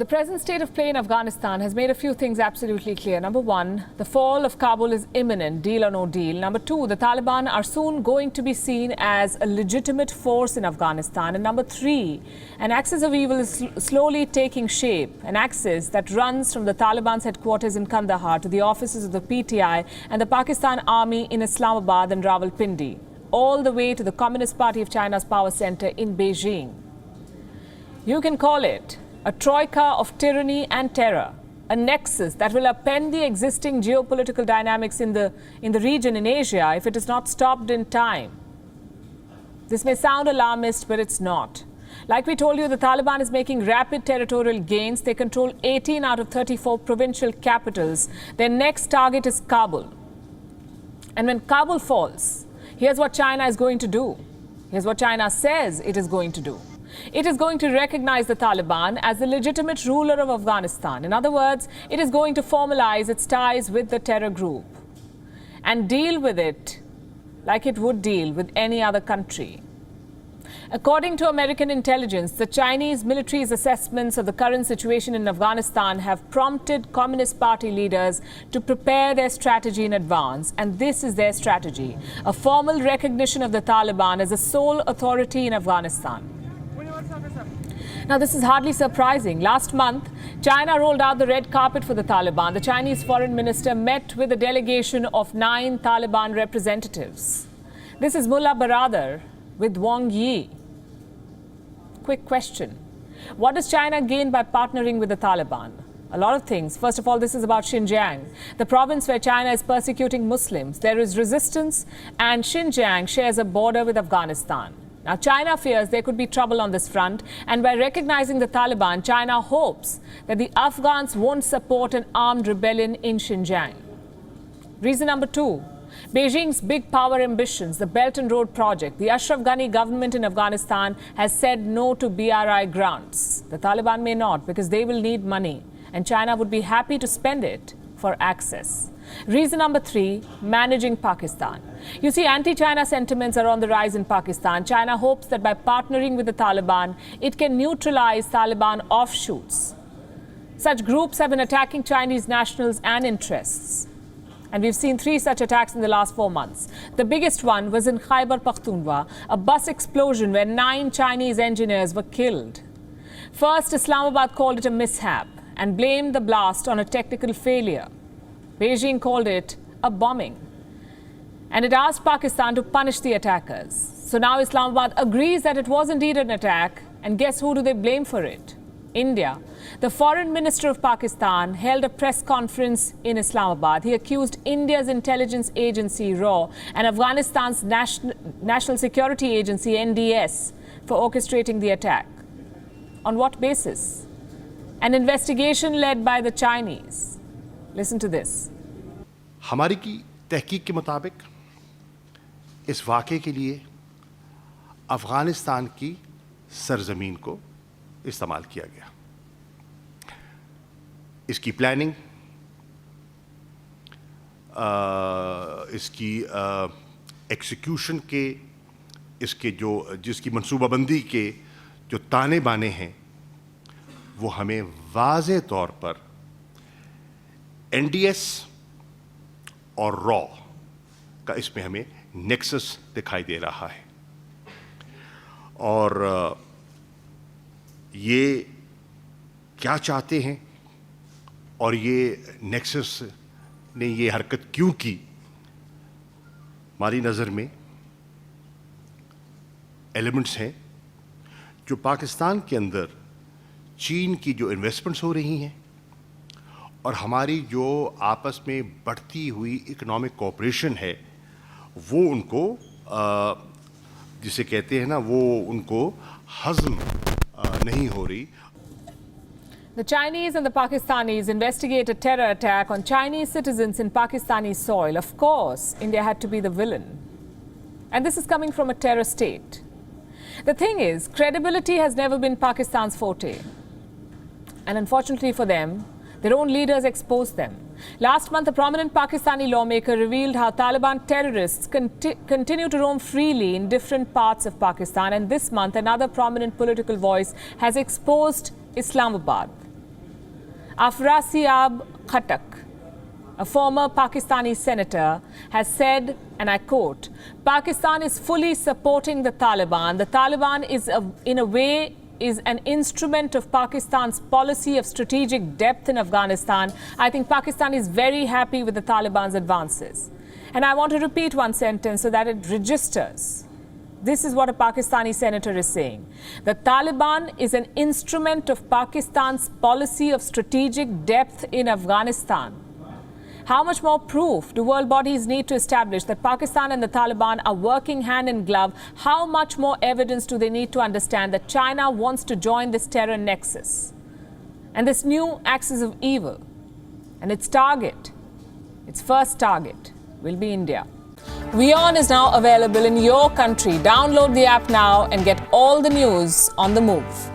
The present state of play in Afghanistan has made a few things absolutely clear. Number one, the fall of Kabul is imminent, deal or no deal. Number two, the Taliban are soon going to be seen as a legitimate force in Afghanistan. And number three, an axis of evil is slowly taking shape, an axis that runs from the Taliban's headquarters in Kandahar to the offices of the PTI and the Pakistan Army in Islamabad and Rawalpindi, all the way to the Communist Party of China's power center in Beijing. You can call it a troika of tyranny and terror, a nexus that will upend the existing geopolitical dynamics in the region in Asia if it is not stopped in time. This may sound alarmist, but it's not. Like we told you, the Taliban is making rapid territorial gains. They control 18 out of 34 provincial capitals. Their next target is Kabul. And when Kabul falls, here's what China is going to do. Here's what China says it is going to do. It is going to recognize the Taliban as the legitimate ruler of Afghanistan. In other words, it is going to formalize its ties with the terror group and deal with it like it would deal with any other country. According to American intelligence, the Chinese military's assessments of the current situation in Afghanistan have prompted Communist Party leaders to prepare their strategy in advance. And this is their strategy: a formal recognition of the Taliban as the sole authority in Afghanistan. Now, this is hardly surprising. Last month, China rolled out the red carpet for the Taliban. The Chinese foreign minister met with a delegation of 9 Taliban representatives. This is Mullah Baradar with Wang Yi. Quick question. What does China gain by partnering with the Taliban? A lot of things. First of all, this is about Xinjiang, the province where China is persecuting Muslims. There is resistance, and Xinjiang shares a border with Afghanistan. Now, China fears there could be trouble on this front, and by recognizing the Taliban, China hopes that the Afghans won't support an armed rebellion in Xinjiang. Reason number two, Beijing's big power ambitions, the Belt and Road project. The Ashraf Ghani government in Afghanistan has said no to BRI grants. The Taliban may not, because they will need money, and China would be happy to spend it for access. Reason number three, managing Pakistan. You see, anti-China sentiments are on the rise in Pakistan. China hopes that by partnering with the Taliban, it can neutralize Taliban offshoots. Such groups have been attacking Chinese nationals and interests. And we've seen 3 such attacks in the last 4 months. The biggest one was in Khyber Pakhtunkhwa, a bus explosion where 9 Chinese engineers were killed. First, Islamabad called it a mishap and blamed the blast on a technical failure. Beijing called it a bombing, and it asked Pakistan to punish the attackers. So now Islamabad agrees that it was indeed an attack, and guess who do they blame for it? India. The foreign minister of Pakistan held a press conference in Islamabad. He accused India's intelligence agency, RAW, and Afghanistan's National Security Agency, NDS, for orchestrating the attack. On what basis? An investigation led by the Chinese. Listen to this. हमारी की तहकीक के मुताबिक इस वाक़े के लिए अफ़गानिस्तान की सरज़मीन को इस्तेमाल किया गया। इसकी प्लानिंग, इसकी एक्सिक्यूशन के, इसके जिसकी मंसूबाबंदी के जो ताने बाने हैं, वो हमें वाज़े तौर पर NDS और रॉ का इसमें हमें नेक्सस दिखाई दे रहा है। और ये क्या चाहते हैं और ये नेक्सस ने ये हरकत क्यों की, हमारी नज़र में एलिमेंट्स हैं जो पाकिस्तान के अंदर चीन की जो इन्वेस्टमेंट्स हो रही हैं और हमारी जो आपस में बढ़ती हुई इकोनॉमिक कोऑपरेशन है, वो उनको जिसे कहते हैं ना, वो उनको हज़म नहीं हो रही। The Chinese and the Pakistanis investigate a terror attack on Chinese citizens in Pakistani soil. Of course, India had to be the villain. And this is coming from a terror state. The thing is, credibility has never been Pakistan's forte. And unfortunately for them, their own leaders exposed them. Last month, a prominent Pakistani lawmaker revealed how Taliban terrorists continue to roam freely in different parts of Pakistan. And this month, another prominent political voice has exposed Islamabad. Afrasiab Khattak, a former Pakistani senator, has said, and I quote, Pakistan is fully supporting the Taliban. The Taliban in a way, is an instrument of Pakistan's policy of strategic depth in Afghanistan. I think Pakistan is very happy with the Taliban's advances. And I want to repeat one sentence so that it registers. This is what a Pakistani senator is saying. The Taliban is an instrument of Pakistan's policy of strategic depth in Afghanistan. How much more proof do world bodies need to establish that Pakistan and the Taliban are working hand in glove? How much more evidence do they need to understand that China wants to join this terror nexus and this new axis of evil? And its target, its first target, will be India. WION is now available in your country. Download the app now and get all the news on the move.